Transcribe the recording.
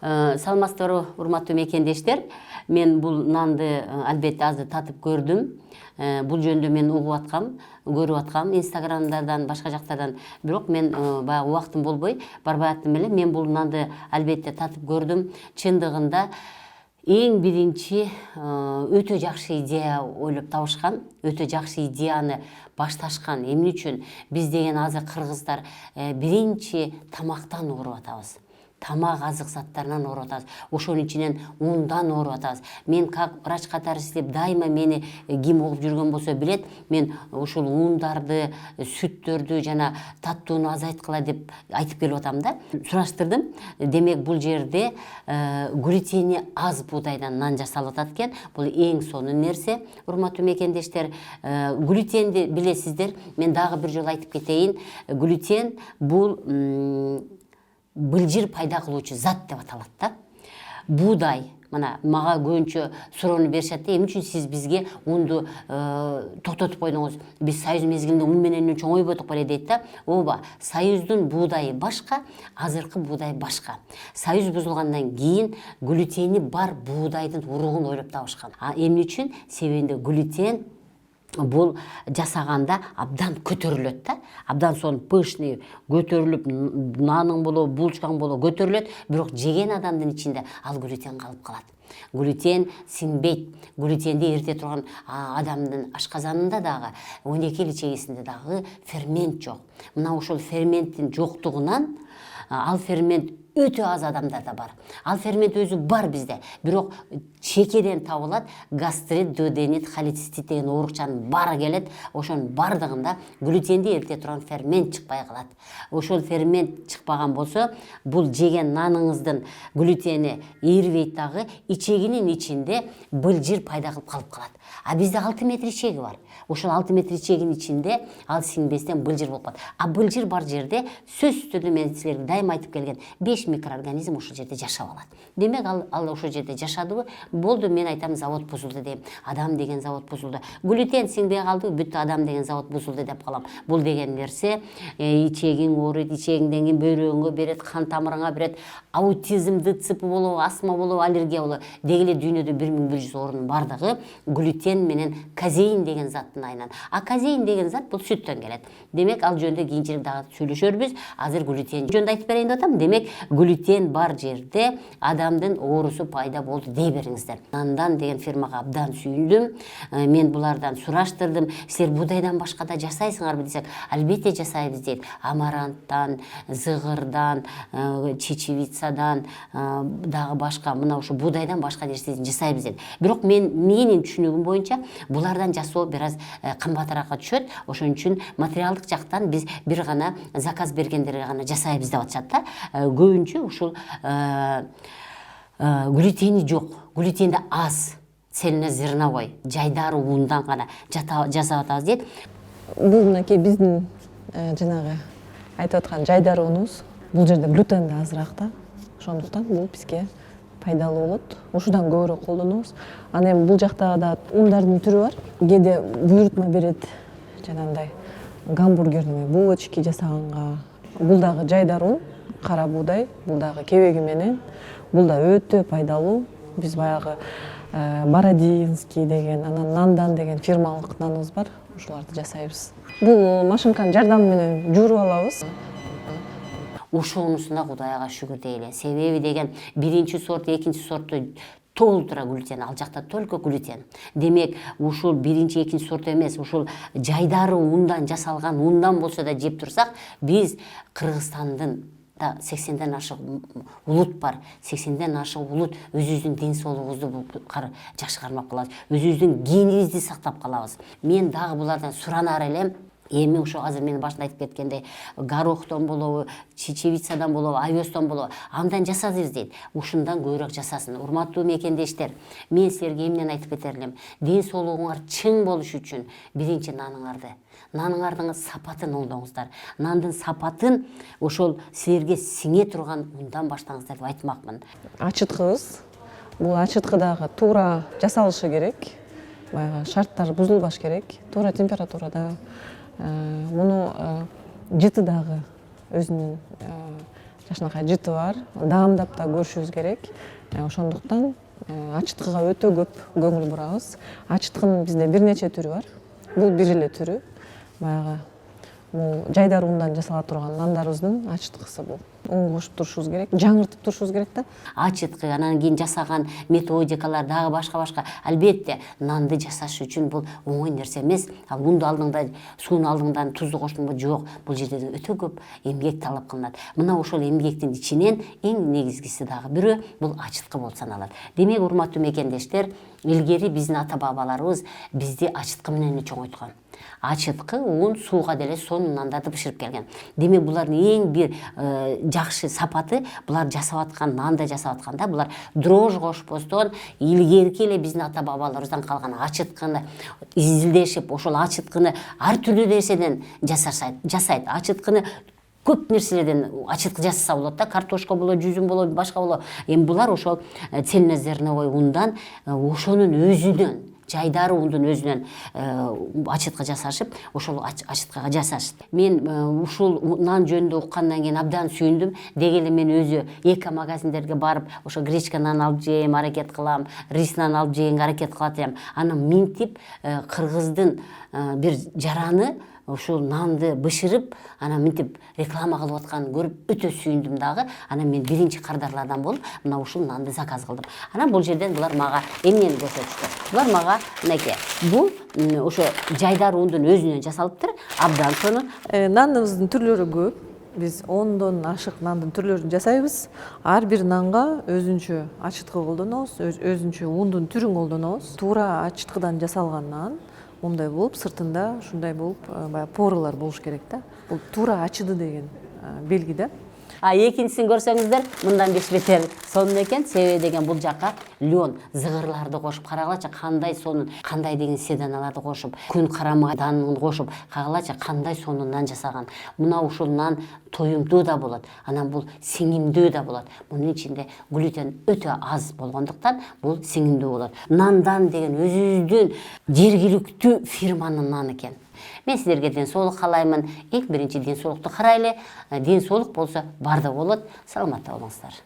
Саламатсыздарбы, урматтуу мекендештер. Мен бул нанды албетте азыр татып көрдүм. Бул жөнүндө мен угуп аткам, көрүп аткам инстаграмдардан, башка жактардан. Бирок мен баягы убактым болбой барбай аттым эле. Мен бул нанды албетте татып көрдүм. Чындыгында эң биринчи өтө жакшы идея ойлоп табышкан, өтө жакшы идеяны башташкан. Эмне үчүн биз деген азыр кыргыздар биринчи тамактан ооруп атабыз. Тамак азык заттарынан ооруп атабыз. Ошонун ичинен ундан ооруп атабыз. Мен как врач катары иштеп дайыма мени ким угуп жүргөн болсо билет, мен ушул ундарды, сүттөрдү жана таттууну азайткыла деп айтып келип атам да. Сураштырдым. Демек бул жерде глютени аз буудайдан нан жасалып атат экен. Бул эң сонун нерсе, урматтуу мекендештер. Глютенди билесиздер. Мен дагы бир жолу айтып кетейин. Глютен бул былжыр пайда кылуучу зат деп аталат да. Буудай, мына мага көбүнчө суроону беришет да, эмне үчүн сиз бизге унду токтотуп койдуңуз? Биз союз мезгилинде ун менен чоңойбодук беле дейт да. Ооба, союздун буудайы башка, азыркы буудай башка. Союз бузулгандан кийин глютени бар буудайдын уругун ойлоп табышкан. Эмне үчүн? Себебинде глютен бул жасаганда абдан көтөрүлөт да. Абдан сонун пышный көтөрүлүп, наның болобу, булчкаң болобу көтөрүлөт, бирок жеген адамдын ичинде ал глютен калып калат. Глютен сиңбейт. Глютенди эрите турган адамдын ашказанында дагы, 12 иличегисинде дагы фермент жок. Мына ошол ферменттин жоктугунан ал фермент өтө аз адамдарда бар. Ал фермент өзү бар бизде. Бирок чекеден табылат, гастрит, дуоденит, холецистит деген оорукчанын бары келет. Ошонун бардыгында глютенди эрите турган фермент чыкпай калат. Ошол фермент чыкпаган болсо, бул жеген наныңыздын глютени эрибейт дагы, ичегинин ичинде былжыр пайда кылып калып калат. А бизде 6 метр ичеги бар. Ошол 6 метр ичегинин ичинде ал сиңбестен былжыр болуп калат. А былжыр бар жерде сөзсүз түрдө мен силерге дайыма айтып келген 5 микроорганизм ошол жерде жашап алат. Демек ал ошол жерде жашадыбы? Болду, мен айтам, завод бузулду дейм. Адам деген завод бузулду. Глютен сиңбей калды, бүттү, адам деген завод бузулду деп калам. Бул деген нерсе ичегиң ооруйт, ичегиңден кийин бөйрөгүңө берет, кан тамырыңа берет, аутизм, ДЦП болобу, астма болобу, аллергия болобу. Деги эле дүйнөдө 1100 оорунун бардыгы глютен менен казеин деген заттын айынан. А казеин деген зат бул сүттөн келет. Демек ал жөнүндө кийинчерээк дагы сүйлөшөрбүз. Азыр глютен жөнүндө айтып берейин деп атам. Демек глютен бар жерде адамдын оорусу пайда болду дей бериңиздер. Нандан деген фирмага абдан сүйүндүм. Мен булардан сураштырдым. Силер буудайдан башка да жасайсыңарбы десек, албетте жасайбыз дейт. Амаранттан, зыгырдан, чечевицадан, дагы башка, мына ушу буудайдан башка нерседен жасайбыз дейт. Бирок менин түшүнүгүм боюнча булардан жасоо бир аз кымбатыраакка түшөт. Ошон үчүн материалдык жактан биз бир гана заказ бергендерге гана жасайбыз деп атышат да. Көбүнчө ушул глютени жок, глютенди аз, цельнозерновой, жайдары ундан гана жасап атабыз дейт. Бул мынакей биздин жанагы айтып аткан жайдары унубуз. Бул жерде глютен да азыраак да. Ошондуктан бул бизге пайдалуу болот. Ушудан көбүрөөк колдонобуз. Ана эми бул жакта да ундардын түрү бар. Кээде буйрутма берет, жанагындай гамбургерный булочки жасаганга. Бул дагы жайдар ун, кара буудай, бул дагы кебеги менен. Бул да өтө пайдалуу. Биз баягы Бородинский деген, анан Нандан деген фирмалык наныбыз бар. Ушуларды жасайбыз. Бул машинканын жардамы менен жууруп алабыз. Ушунусуна Кудайга шүгүр дейли. Себеби деген биринчи сорт, экинчи сортто толтура глютен, ал жакта только глютен. Демек, ушул биринчи, экинчи сорт эмес, ушул жайдары ундан жасалган ундан болсо да жеп турсак, биз Кыргызстандын 80ден ашык улут бар. 80ден ашык улут өзүбүздүн ден соолугубузду жакшы кармап калабыз. Өзүбүздүн генибизди сактап калабыз. Мен дагы булардан суранар элем. Эми ошо азыр менин башында айтып кеткендей, горохтон болобу, чечевицадан болобу, овёстон болобу, андан жасадыңыз дейт. Ушундан көбүрөөк жасасын. Урматтуу мекендештер, мен силерге эмнени айтып кетер элем? Ден соолугуңар чың болуш үчүн биринчи наныңардын сапатын оңдоңуздар. Нандын сапатын ошол силерге сиңе турган ундан баштаңыздар деп айтмакмын. Ачыткыбыз. Бул ачыткы дагы туура жасалышы керек. Баягы шарттар бузулбаш керек. Туура температурада. Муну жыты дагы өзүнүн жакшынакай жыты бар, даамдап да көрүшүбүз керек. Ошондуктан ачыткыга өтө көп көңүл бурабыз. Ачыткынын бизде бир нече түрү бар. Бул бир эле түрү. Баягы бул жайдар ундан жасала турган нандарыбыздын ачыткысы бул. Un кошуп турушубуз керек, жаңыртып турушубуз керек да. Ачыткы, анан кийин жасаган методикалар дагы башка. Албетте, нанды жасаш үчүн бул оңой нерсе эмес. Ал унду алдыңда, сууну алдыңдан тузду коштуңбу? Жок. Бул жерде өтө көп эмгек талап кылынат. Мына ошол эмгектин ичинен эң негизгиси дагы бирөө бул ачыткы болуп саналат. Демек, урматтуу мекендештер, илгери биздин ата бабаларыбыз бизди ачыткы менен чоңойткон. Ачыткы un сууга деле сонун нандарды бышырып келген. Демек, булардын эң бир жакшы сапаты, булар жасап аткан, нанды жасап атканда булар дрожь кошпостон илгерки эле биздин ата бабаларыбыздан калган ачыткыны изилдешип, ошол ачыткыны ар түрдүү нерседен жасайт. Ачыткыны көп нерселерден ачыткы жасаса болот да, картошка болот, жүзүм болот, башка болот. Эми булар ошол цельнозерновой ундан, ошонун өзүнөн, жайдары ундун өзүнөн ачыткы жасашып, ошол ачыткыга жасашты. Мен ушул нан жөнүндө уккандан кийин абдан сүйүндүм. Деги эле мен өзү эко-магазиндерге барып, ошо гречка нан алып жейм, аракет кылам, рис нан алып жеймге аракет кылат элем. Анан минтип кыргыздын бир жараны ушул нанды бышырып, анан минтип реклама кылып атканын көрүп өтө сүйүндүм дагы. Анан мен биринчи кардарлардан болуп, мына ушул нанды заказ кылдым. Анан бул жерден булар мага эмнени көрсөтүштү? Булар мага мынакей, бул ошо жайдар ундун өзүнөн жасалыптыр, абдан сонун. Наныбыздын түрлөрү көп. Биз 10дон ашык нандын түрлөрүн жасайбыз. Ар бир нанга өзүнчө ачыткы колдонобуз, өзүнчө ундун түрүн колдонобуз. Туура ачыткыдан жасалган нан мындай болуп, сыртында ушундай болуп, баягы порылар болуш керек да. Бул туура ачыды деген белги да. Экинчисин көрсөңүздөр, мындан беш бетер сонун экен. Себеби деген бул жака лён, зыгырларды кошуп, карагылачы кандай сонун, кандай деген седаналарды кошуп, күн карамадан кошуп, кагылачы кандай сонун нан жасаган. Мына ушул нан тоюмдуу да болот, анан бул сиңимдүү да болот. Мунун ичинде глютен өтө аз болгондуктан бул сиңимдүү болот. Нандан деген өзүбүздүн жергиликтүү фирманын наны экен. Мен силерге ден соолук каалаймын. Эң биринчи ден соолукту карайлы. Ден соолук болсо бардык болот. Саламатта болуңуздар.